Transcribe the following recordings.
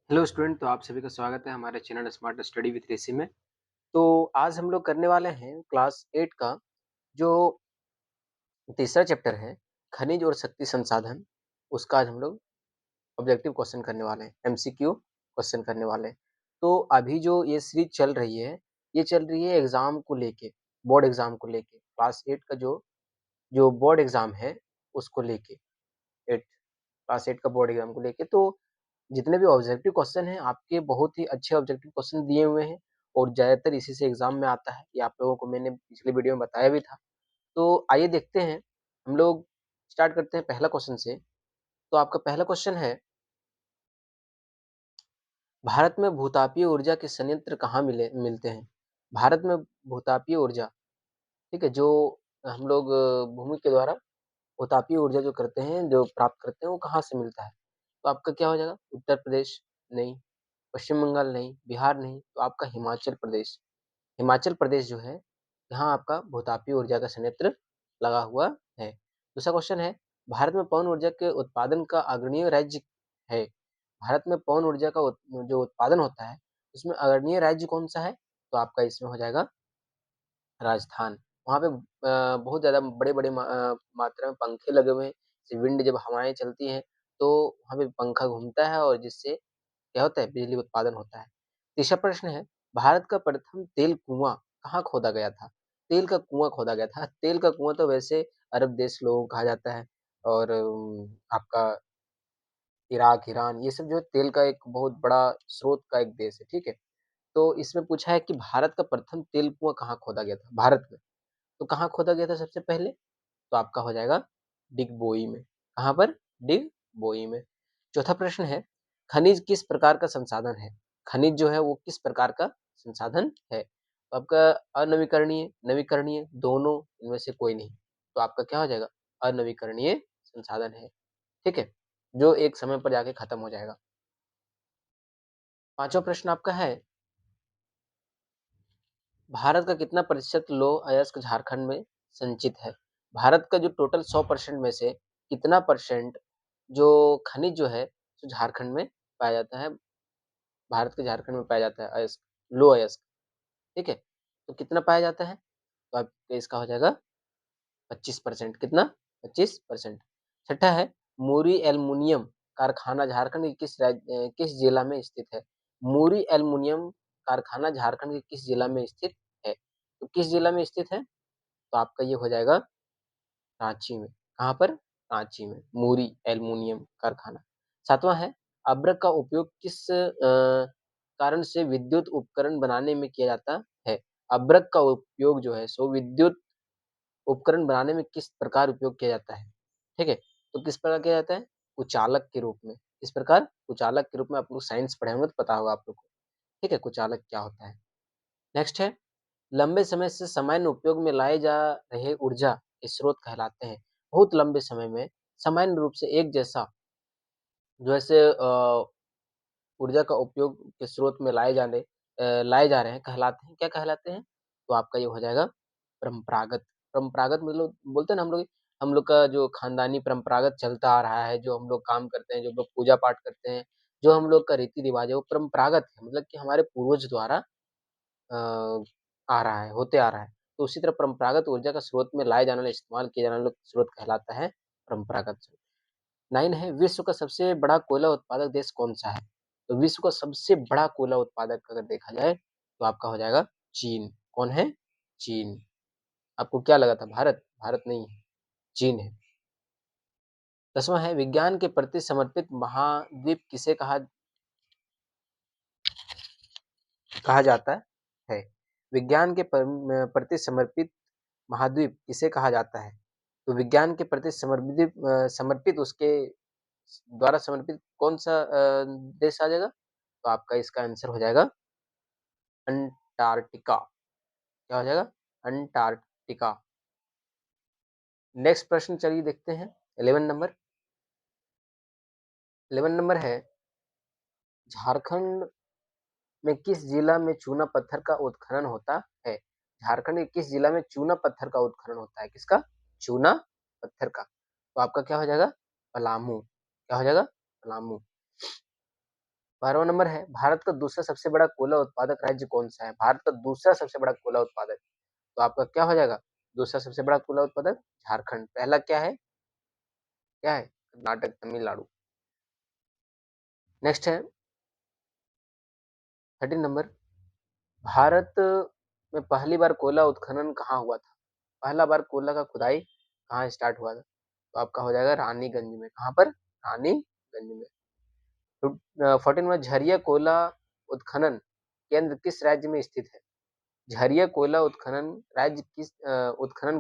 Hello student, तो आप सभी का स्वागत है हमारे चैनल स्मार्ट स्टडी विद ऋषि में। तो आज हम लोग करने वाले हैं क्लास 8 का जो तीसरा चैप्टर है, खनिज और शक्ति संसाधन। उसका आज हम लोग ऑब्जेक्टिव क्वेश्चन करने वाले हैं, एमसीक्यू क्वेश्चन करने वाले हैं। तो अभी जो ये सीरीज चल रही है, ये चल रही है एग्जाम को लेके, बोर्ड एग्जाम को लेके। क्लास 8 का जो जो बोर्ड एग्जाम है उसको लेके, 8 क्लास 8 का बोर्ड एग्जाम को लेके। तो जितने भी ऑब्जेक्टिव क्वेश्चन हैं आपके, बहुत ही अच्छे ऑब्जेक्टिव क्वेश्चन दिए हुए हैं और ज़्यादातर इसी से एग्जाम में आता है। ये आप लोगों को मैंने पिछले वीडियो में बताया भी था। तो आइए देखते हैं, हम लोग स्टार्ट करते हैं पहला क्वेश्चन से। तो आपका पहला क्वेश्चन है, भारत में भूतापीय ऊर्जा के संयंत्र कहाँ मिलते हैं? भारत में भूतापीय ऊर्जा, ठीक है, जो हम लोग भूमि के द्वारा भूतापीय ऊर्जा जो करते हैं, जो प्राप्त करते हैं, वो कहाँ से मिलता है? तो आपका क्या हो जाएगा? उत्तर प्रदेश नहीं, पश्चिम बंगाल नहीं, बिहार नहीं, तो आपका हिमाचल प्रदेश। हिमाचल प्रदेश जो है, यहाँ आपका भूतापीय ऊर्जा का संयंत्र लगा हुआ है। दूसरा क्वेश्चन है, भारत में पवन ऊर्जा के उत्पादन का अग्रणीय राज्य है। भारत में पवन ऊर्जा का जो उत्पादन होता है, उसमें अग्रणीय राज्य कौन सा है? तो आपका इसमें हो जाएगा राजस्थान। वहाँ पे बहुत ज़्यादा बड़े-बड़े मात्रा में पंखे लगे हुए हैं। जैसे विंड, जब हवाएँ चलती हैं, तो वहाँ पे पंखा घूमता है और जिससे क्या होता है? बिजली उत्पादन होता है। तीसरा प्रश्न है, भारत का प्रथम तेल कुआँ कहाँ खोदा गया था? तेल का कुआँ खोदा गया था। तेल का कुआँ तो वैसे अरब देश लोगों को कहा जाता है और आपका इराक, ईरान, ये सब जो है तेल का एक बहुत बड़ा स्रोत का एक देश है, ठीक है? तो इसमें पूछा है कि भारत का प्रथम तेल कुआँ कहाँ खोदा गया था? भारत में। तो कहाँ खोदा गया था सबसे पहले? तो आपका हो जाएगा डिगबोई में। कहाँ पर? डिगबोई में। चौथा प्रश्न है, खनिज किस प्रकार का संसाधन है? खनिज जो है वो किस प्रकार का संसाधन है? तो आपका अनवीकरणीय, नवीकरणीय, दोनों, इनमें से कोई नहीं। तो आपका क्या हो जाएगा? अनवीकरणीय संसाधन है, ठीक है, जो एक समय पर जाके खत्म हो जाएगा। पांचवा प्रश्न आपका है, भारत का कितना प्रतिशत लौह अयस्क झारखंड में संचित है? भारत का जो टोटल 100% में से कितना परसेंट जो खनिज जो है, जो झारखंड में पाया जाता है, भारत के झारखंड में पाया जाता है अयस्क, लौह अयस्क, ठीक है? तो कितना पाया जाता है? तो आपका इसका हो जाएगा 25%। कितना? 25%। छठा है, मुरी एल्युमिनियम कारखाना झारखंड के किस जिला में स्थित है? मुरी एल्युमिनियम कारखाना झारखंड के किस जिला में स्थित है? तो किस जिला में स्थित है? तो आपका ये हो जाएगा रांची में। कहाँ पर? रांची में, मुरी एल्युमिनियम कारखाना। सातवां है, अभ्रक का उपयोग किस कारण से विद्युत उपकरण बनाने में किया जाता है? अभ्रक का उपयोग जो है सो विद्युत उपकरण बनाने में किस प्रकार उपयोग किया जाता है? ठीक है, तो किस प्रकार किया जाता है? कुचालक के रूप में। इस प्रकार कुचालक के रूप में, आप लोग साइंस पढ़े होंगे तो पता होगा आप लोग को, ठीक है, कुचालक क्या होता है। नेक्स्ट है, लंबे समय से सामान्य उपयोग में लाए जा रहे ऊर्जा के स्रोत कहलाते हैं। बहुत लंबे समय में सामान्य रूप से एक जैसा जो ऐसे ऊर्जा का उपयोग के स्रोत में लाए जा रहे हैं, कहलाते हैं, क्या कहलाते हैं? तो आपका ये हो जाएगा परंपरागत। परंपरागत मतलब बोलते हैं ना हम लोग का जो खानदानी परंपरागत चलता आ रहा है, जो हम लोग काम करते हैं, जो लोग पूजा पाठ करते हैं, जो हम लोग का रीति-रिवाज है, वो परंपरागत है। मतलब कि हमारे पूर्वज द्वारा अ, आ रहा है, होते आ रहा है। तो उसी तरह परंपरागत ऊर्जा का स्रोत में लाए जाने वाला, इस्तेमाल किए जाने वाला स्रोत कहलाता है परंपरागत स्रोत। 9 है, विश्व का सबसे बड़ा कोयला उत्पादक देश कौन-सा है? तो विश्व का सबसे बड़ा कोयला उत्पादक अगर देखा जाए, तो आपका हो जाएगा चीन। कौन है? चीन। आपको क्या लगा था? भारत? भारत नहीं है, चीन है। 10वां है, विज्ञान के प्रति समर्पित महाद्वीप किसे कहा जाता है? विज्ञान के प्रति समर्पित महाद्वीप किसे कहा जाता है? तो विज्ञान के प्रति समर्पित उसके द्वारा समर्पित कौन-सा देश आ जाएगा? तो आपका इसका आंसर हो जाएगा अंटार्कटिका। क्या हो जाएगा? अंटार्कटिका। नेक्स्ट प्रश्न चलिए देखते हैं, 11 नंबर। 11 नंबर है, झारखंड में किस जिला में चूना पत्थर का उत्खनन होता है? झारखंड के किस जिला में चूना पत्थर का उत्खनन होता है? किसका? चूना पत्थर का। तो आपका क्या हो जाएगा? पलामू। क्या हो जाएगा? पलामू। 12वां नंबर है, भारत का दूसरा सबसे बड़ा कोयला उत्पादक राज्य कौन-सा है? भारत का दूसरा सबसे बड़ा कोयला उत्पादक, तो आपका क्या हो जाएगा? दूसरा सबसे बड़ा कोयला उत्पादक झारखंड, पहला क्या है? कर्नाटक, तमिलनाडु। नेक्स्ट है 13 नंबर, भारत में पहली बार कोयला उत्खनन कहाँ हुआ था? पहला बार कोयला का खुदाई कहाँ स्टार्ट हुआ था? तो आपका हो जाएगा रानीगंज में, कहाँ पर? रानीगंज में। तो 14 में झरिया कोयला उत्खनन केंद्र किस राज्य में स्थित है? झरिया कोयला उत्खनन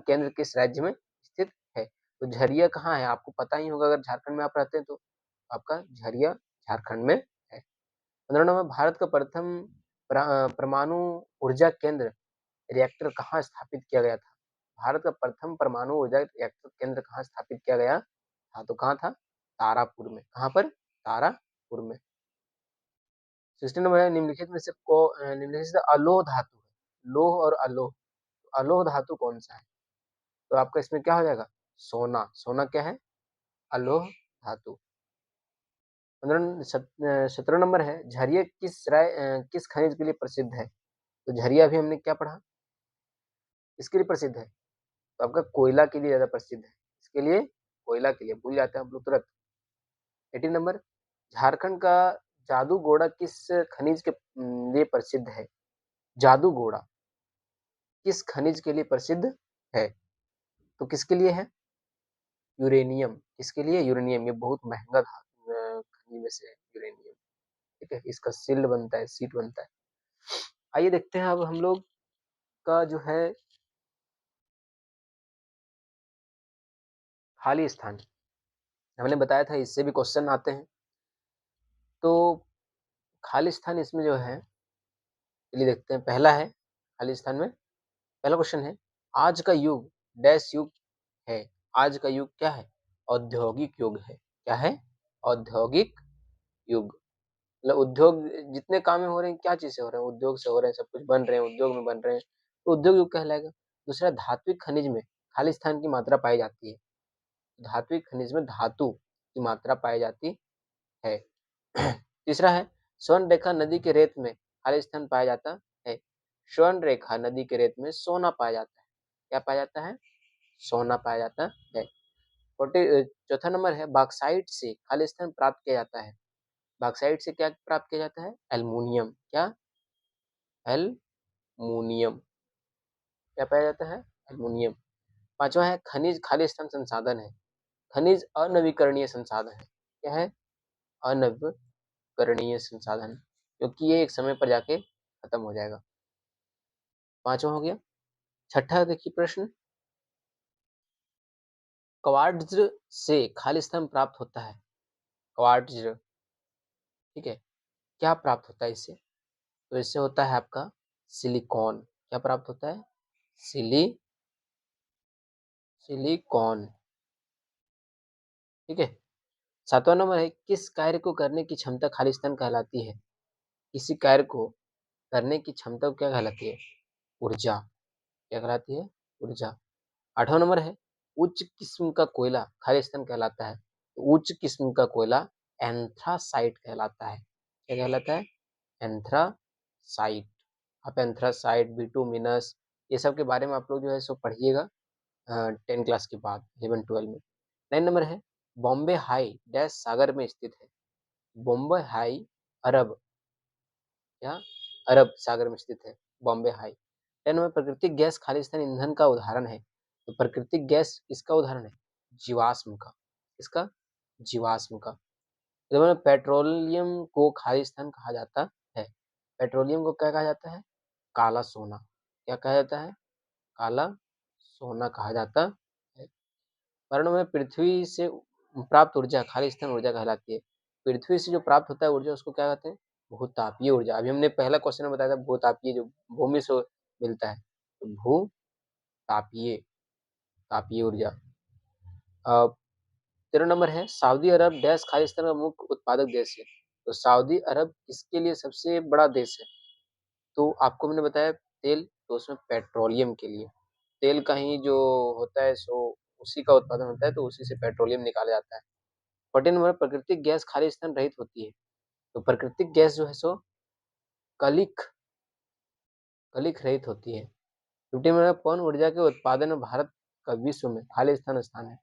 केंद्र किस राज्य में स्थित है? तो झरिया कहाँ है? आपको पता ही होगा, अगर झारखंड में आप रहते हैं तो आपका झरिया झारखंड में है। 15 नंबर, भारत का प्रथम परमाणु ऊर्जा केंद्र रिएक्टर कहाँ स्थापित किया गया था? भारत का प्रथम परमाणु ऊर्जा रिएक्टर केंद्र कहाँ स्थापित किया गया था? तो कहाँ था? तारापुर में। कहाँ पर? तारापुर में। 16 नंबर है, निम्नलिखित से अलोह धातु है, लोह और अलोह, अलोह धातु कौन सा है? तो आपका इसमें क्या हो जाएगा? सोना। सोना क्या है? अलोह धातु। 17 नंबर है, झरिया किस खनिज के लिए प्रसिद्ध है? तो झरिया अभी हमने क्या पढ़ा? किसके लिए प्रसिद्ध है? तो आपका कोयला के लिए ज्यादा प्रसिद्ध है। इसके लिए कोयला के लिए, भूल जाते हैं हम लोग तुरंत। 18 नंबर, झारखंड का जादूगोड़ा किस खनिज के लिए प्रसिद्ध है? जादूगोड़ा किस खनिज के लिए प्रसिद्ध है? तो किसके लिए है? यूरेनियम। किसके लिए? यूरेनियम। ये बहुत महंगा खनिज में से है यूरेनियम। ठीक है, इसका सिल्ड बनता है, सीट बनता है। आइए देखते हैं अब हम लोग का जो है खाली स्थान, हमने बताया था इससे भी क्वेश्चन आते हैं। तो खाली स्थान इसमें जो है, चलिए देखते हैं। पहला है खाली स्थान में, पहला क्वेश्चन है, आज का युग डैश युग है? आज का युग क्या है? औद्योगिक युग है। क्या है? औद्योगिक युग। मतलब उद्योग, जितने काम हो रहे हैं क्या चीज से हो रहे हैं? उद्योग से हो रहे हैं, सब कुछ बन रहे हैं, उद्योग में बन रहे हैं, तो उद्योग युग कहलाएगा। दूसरा, धात्विक खनिज में खाली स्थान की मात्रा पाई जाती है। धात्विक खनिज में धातु की मात्रा पाई जाती है। तीसरा है, स्वर्ण रेखा नदी के रेत में खाली स्थान पाया जाता है। स्वर्ण रेखा नदी के रेत में सोना पाया जाता है। क्या पाया जाता है? सोना पाया जाता है। चौथा नंबर है, बॉक्साइट से खाली स्थान प्राप्त किया जाता है। बॉक्साइट से क्या प्राप्त किया जाता है? एल्युमिनियम। क्या? एल्युमिनियम। क्या पाया जाता है? एल्युमिनियम। पांचवा है, खनिज खाली स्थान संसाधन है। खनिज अनवीकरणीय संसाधन है। क्या है? अनवीकरणीय संसाधन, क्योंकि ये एक समय पर जाके खत्म हो जाएगा। पांचवा हो गया। छठा देखिए प्रश्न, क्वार्ट्ज से खाली स्थान प्राप्त होता है। क्वार्ट्ज, ठीक है, क्या प्राप्त होता है इससे? तो इससे होता है आपका सिलिकॉन। क्या प्राप्त होता है? सिली सिलिकॉन। ठीक है। सातवां नंबर है, किस कार्य को करने की क्षमता खाली स्थान कहलाती है? किसी कार्य को करने की क्षमता को क्या कहलाती है? ऊर्जा। क्या कहलाती है? ऊर्जा। आठवां नंबर है, उच्च किस्म का कोयला खाली स्थान कहलाता है। तो उच्च किस्म का कोयला एंथ्रासाइट कहलाता है। क्या कहलाता है? एंथ्रासाइट। आप एंथ्रासाइट, बिटुमिनस, ये सब के बारे में आप लोग जो है सो पढ़िएगा 10 क्लास के बाद, 11-12 में। 9 नंबर है, बॉम्बे हाई डैश सागर में स्थित है। बॉम्बे हाई अरब, क्या? अरब सागर में स्थित है बॉम्बे हाई। 10 नंबर, प्राकृतिक गैस खाली स्थान ईंधन का उदाहरण है। तो प्राकृतिक गैस किसका उदाहरण है? जीवाश्म का। किसका? जीवाश्म का। तो पेट्रोलियम को खाली स्थान कहा जाता है। पेट्रोलियम को क्या कहा जाता है? काला सोना। क्या कहा जाता है? काला सोना कहा जाता है। वर्ण में पृथ्वी से प्राप्त ऊर्जा खाली स्थान ऊर्जा कहलाती है। पृथ्वी से जो प्राप्त होता है ऊर्जा, उसको क्या कहते हैं? भूतापीय ऊर्जा। अभी हमने पहला क्वेश्चन में बताया था, भूतापीय जो भूमि से मिलता है, तो भूतापीय तापीय ऊर्जा। 13 नंबर है, सऊदी अरब डैश खाली स्थान का मुख्य उत्पादक देश है। तो सऊदी अरब किसके लिए सबसे बड़ा देश है? तो आपको मैंने बताया तेल, तो उसमें पेट्रोलियम के लिए, तेल का ही जो होता है सो उसी का उत्पादन होता है, तो उसी से पेट्रोलियम निकाला जाता है। 14 नंबर, प्राकृतिक गैस खाली स्थान रहित होती है। तो प्राकृतिक गैस जो है सो कलिख कलिख रहित होती है। 15 में पवन ऊर्जा के उत्पादन में भारत का विश्व में खाली स्थान है।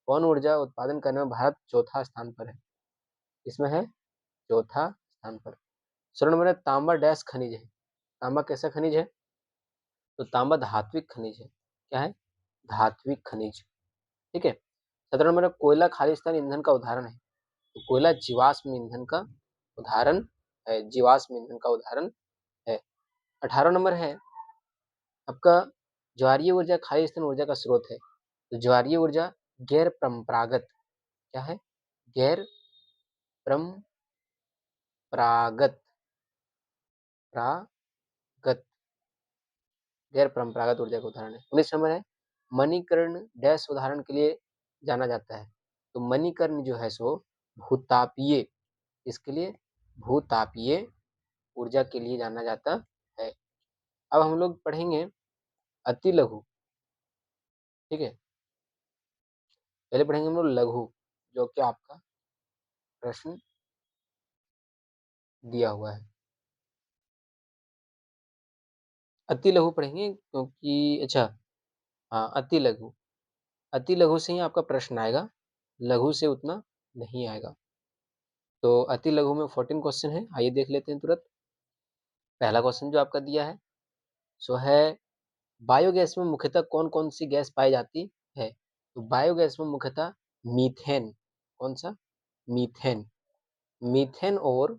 पवन ऊर्जा उत्पादन करने में भारत चौथा स्थान पर है। इसमें है चौथा स्थान पर। 16 नंबर है तांबा डैश खनिज है। तांबा कैसा खनिज है? तो तांबा धात्विक खनिज है। क्या है? धात्विक खनिज। ठीक है। 17 नंबर है कोयला खालिस्तान ईंधन का उदाहरण है। तो कोयला जीवाश्म ईंधन का उदाहरण है। जीवाश्म ईंधन का उदाहरण है। 18 नंबर है आपका ज्वारीय ऊर्जा खालिस्तान ऊर्जा का स्रोत है। तो ज्वारीय ऊर्जा गैर परंपरागत क्या है? गैर परंपरागत प्रागत गैर परंपरागत ऊर्जा का उदाहरण है। 19 नंबर है मणिकर्ण डैश उदाहरण के लिए जाना जाता है। तो मणिकर्ण जो है सो भूतापीय, इसके लिए भूतापीय ऊर्जा के लिए जाना जाता है। अब हम लोग पढ़ेंगे अति लघु। ठीक है, पहले पढ़ेंगे हम लोग लघु, जो कि आपका प्रश्न दिया हुआ है। अति लघु पढ़ेंगे क्योंकि अच्छा, हाँ अति लघु, अति लघु से ही आपका प्रश्न आएगा, लघु से उतना नहीं आएगा। तो अति लघु में 14 क्वेश्चन है, आइए देख लेते हैं तुरंत। पहला क्वेश्चन जो आपका दिया है सो है बायोगैस में मुख्यतः कौन कौन सी गैस पाई जाती है? तो बायोगैस में मुख्यतः मीथेन, कौन सा? मीथेन, मीथेन और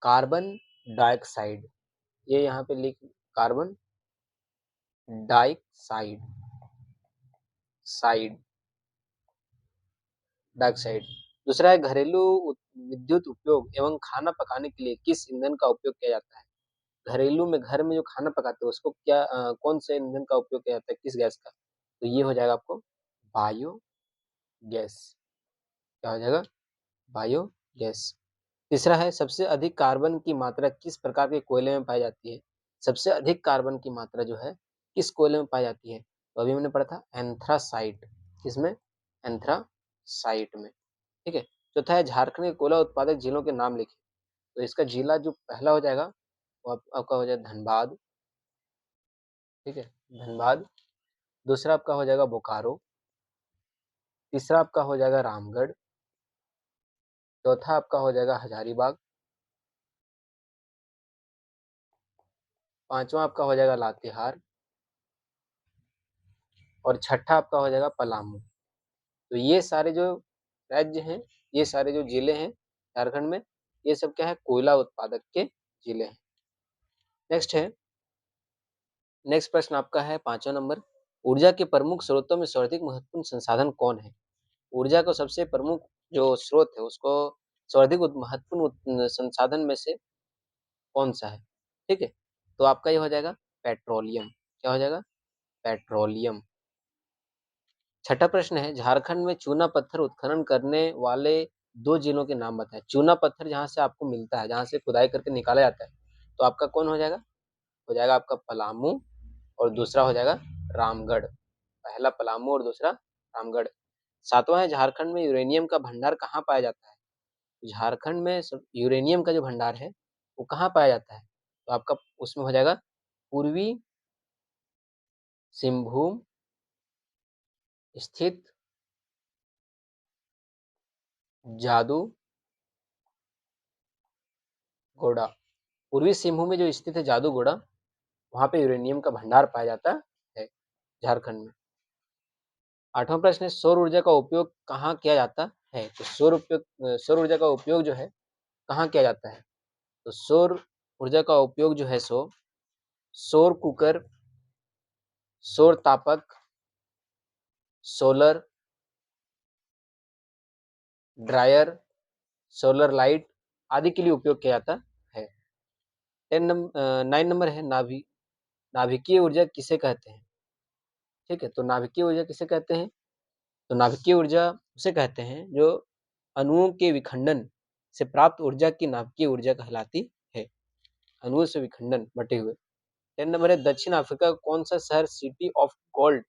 कार्बन डाइऑक्साइड, ये यहाँ पे लिख, कार्बन डाइऑक्साइड, साइड डाइऑक्साइड। दूसरा है घरेलू विद्युत उपयोग एवं खाना पकाने के लिए किस ईंधन का उपयोग किया जाता है? घरेलू में, घर में जो खाना पकाते हैं उसको क्या कौन से ईंधन का उपयोग किया जाता है, किस गैस का? तो ये हो जाएगा आपको बायो गैस। क्या हो जाएगा? Bio gas. तीसरा है सबसे अधिक कार्बन की मात्रा किस प्रकार के कोयले में पाई जाती है? सबसे अधिक कार्बन की मात्रा जो है किस कोयले में पाई जाती है? तो अभी मैंने पढ़ा था एंथ्रासाइट, किसमें? एंथ्रासाइट में। ठीक है। चौथा है झारखंड के कोयला उत्पादक जिलों के नाम लिखे। तो इसका जिला जो पहला हो जाएगा वो आपका हो जाएगा धनबाद। ठीक है, धनबाद। दूसरा आपका हो जाएगा बोकारो। तीसरा आपका हो जाएगा रामगढ़। चौथा आपका हो जाएगा हजारीबाग। पांचवा आपका हो जाएगा लातेहार। और छठा आपका हो जाएगा पलामू। तो ये सारे जो राज्य हैं, ये सारे जो जिले हैं झारखंड में, ये सब क्या है? कोयला उत्पादक के जिले हैं। नेक्स्ट है, नेक्स्ट प्रश्न आपका है 5वां नंबर, ऊर्जा के प्रमुख स्रोतों में सर्वाधिक महत्वपूर्ण संसाधन कौन है? ऊर्जा को सबसे प्रमुख जो स्रोत है उसको सर्वाधिक महत्वपूर्ण संसाधन में से कौन सा है? ठीक है, तो आपका ये हो जाएगा पेट्रोलियम। क्या हो जाएगा? पेट्रोलियम। छठा प्रश्न है झारखंड में चूना पत्थर उत्खनन करने वाले दो जिलों के नाम बताएं। चूना पत्थर जहां से आपको मिलता है, जहां से खुदाई करके निकाला जाता है, तो आपका कौन हो जाएगा? हो जाएगा आपका पलामू और दूसरा हो जाएगा रामगढ़। पहला पलामू और दूसरा रामगढ़। सातवां है झारखंड में यूरेनियम का भंडार कहाँ पाया जाता है? झारखंड में यूरेनियम का जो भंडार है वो कहाँ पाया जाता है? तो आपका उसमें हो जाएगा पूर्वी सिंहभूम स्थित जादूगोड़ा। पूर्वी सिंहभूम में जो स्थित है जादूगोड़ा, वहां पे यूरेनियम का भंडार पाया जाता है झारखंड में। आठवां प्रश्न है सौर ऊर्जा का उपयोग कहाँ किया जाता है? तो सौर ऊर्जा का उपयोग जो है कहाँ किया जाता है? तो सौर ऊर्जा का उपयोग जो है सो सौर कुकर, सौर तापक, सोलर ड्रायर, सोलर लाइट आदि के लिए उपयोग किया जाता है। 9 नंबर है नाभिकीय ऊर्जा किसे कहते हैं? ठीक है, तो नाभिकीय ऊर्जा किसे कहते हैं? तो नाभिकीय ऊर्जा उसे कहते हैं जो अणुओं के विखंडन से प्राप्त ऊर्जा की नाभिकीय ऊर्जा कहलाती है। अणुओं से विखंडन बटे हुए। 10 नंबर है दक्षिण अफ्रीका का कौन सा शहर सिटी ऑफ गोल्ड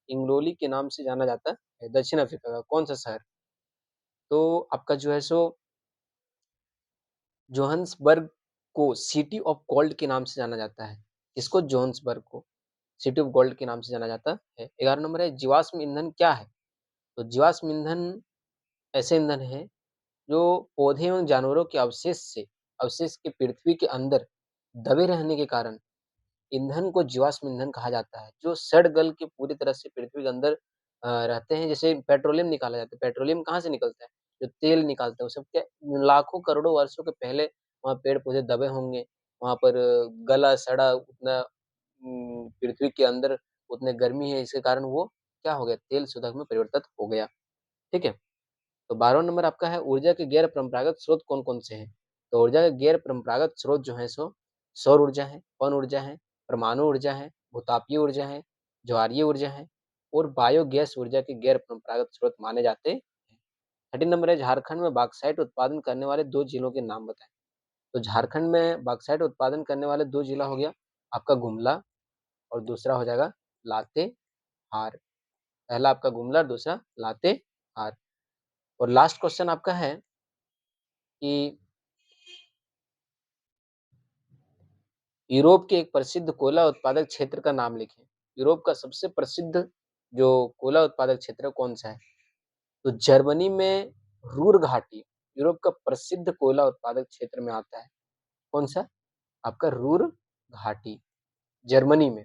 इंगलोली के नाम से जाना जाता है? दक्षिण अफ्रीका का कौन सा शहर? तो आपका जो है सो जोहान्सबर्ग को सिटी ऑफ गोल्ड के नाम से जाना जाता है। किसको? जोहान्सबर्ग को सिटी ऑफ गोल्ड के नाम से जाना जाता है। 11 नंबर है जीवाश्म ईंधन क्या है? तो जीवाश्म ईंधन ऐसे ईंधन हैं जो पौधे एवं जानवरों के अवशेष के पृथ्वी के अंदर दबे रहने के कारण ईंधन को जीवाश्म ईंधन कहा जाता है, जो सड़ गल के पूरी तरह से पृथ्वी के अंदर रहते हैं। जैसे पेट्रोलियम निकाला जाता है, पेट्रोलियम कहाँ से निकलता है? जो तेल निकालते हैं, वो सब क्या लाखों करोड़ों वर्षों के पहले वहाँ पेड़-पौधे दबे होंगे, वहाँ पर गला-सड़ा उतना पृथ्वी के अंदर उतने गर्मी है, इसके कारण वो क्या हो गया? तेल शोधक में परिवर्तित हो गया, ठीक है? तो 12वाँ नंबर आपका है ऊर्जा के गैर परंपरागत स्रोत कौन-कौन से हैं? तो ऊर्जा के गैर परंपरागत स्रोत जो हैं सो सौर ऊर्जा है, पवन ऊर्जा है, परमाणु ऊर्जा है, भूतापीय ऊर्जा है, ज्वारीय ऊर्जा है और बायोगैस ऊर्जा के गैर परंपरागत स्रोत माने जाते हैं। 13 नंबर है झारखंड में बॉक्साइट उत्पादन करने वाले 2 जिलों के नाम बताएँ। तो झारखंड में बॉक्साइट उत्पादन करने वाले 2 जिला हो गया आपका गुमला और दूसरा हो जाएगा लातेहार। पहला आपका गुमला, दूसरा लातेहार। और लास्ट क्वेश्चन आपका है कि यूरोप के एक प्रसिद्ध कोयला उत्पादक क्षेत्र का नाम लिखें। यूरोप का सबसे प्रसिद्ध जो कोयला उत्पादक क्षेत्र है कौन-सा है? तो जर्मनी में रूhr घाटी यूरोप का प्रसिद्ध कोयला उत्पादक क्षेत्र में आता है। कौन-सा? आपका रूhr घाटी, जर्मनी में,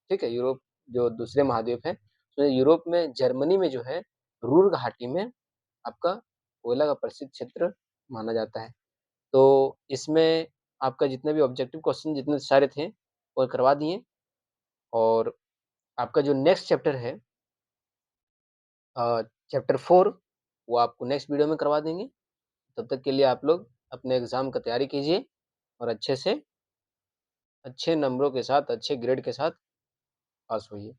ठीक है? यूरोप जो दूसरे महाद्वीप है, तो यूरोप में जर्मनी में जो है रूhr घाटी में आपका कोयला का प्रसिद्ध क्षेत्र माना जाता है। तो इसमें आपका जितने भी ऑब्जेक्टिव क्वेश्चन जितने सारे थे, वो करवा दिए और आपका जो नेक्स्ट चैप्टर है चैप्टर 4 वो आपको नेक्स्ट वीडियो में करवा देंगे। तब तक के लिए आप लोग अपने एग्ज़ाम का तैयारी कीजिए और अच्छे से अच्छे नंबरों के साथ, अच्छे ग्रेड के साथ पास होइए।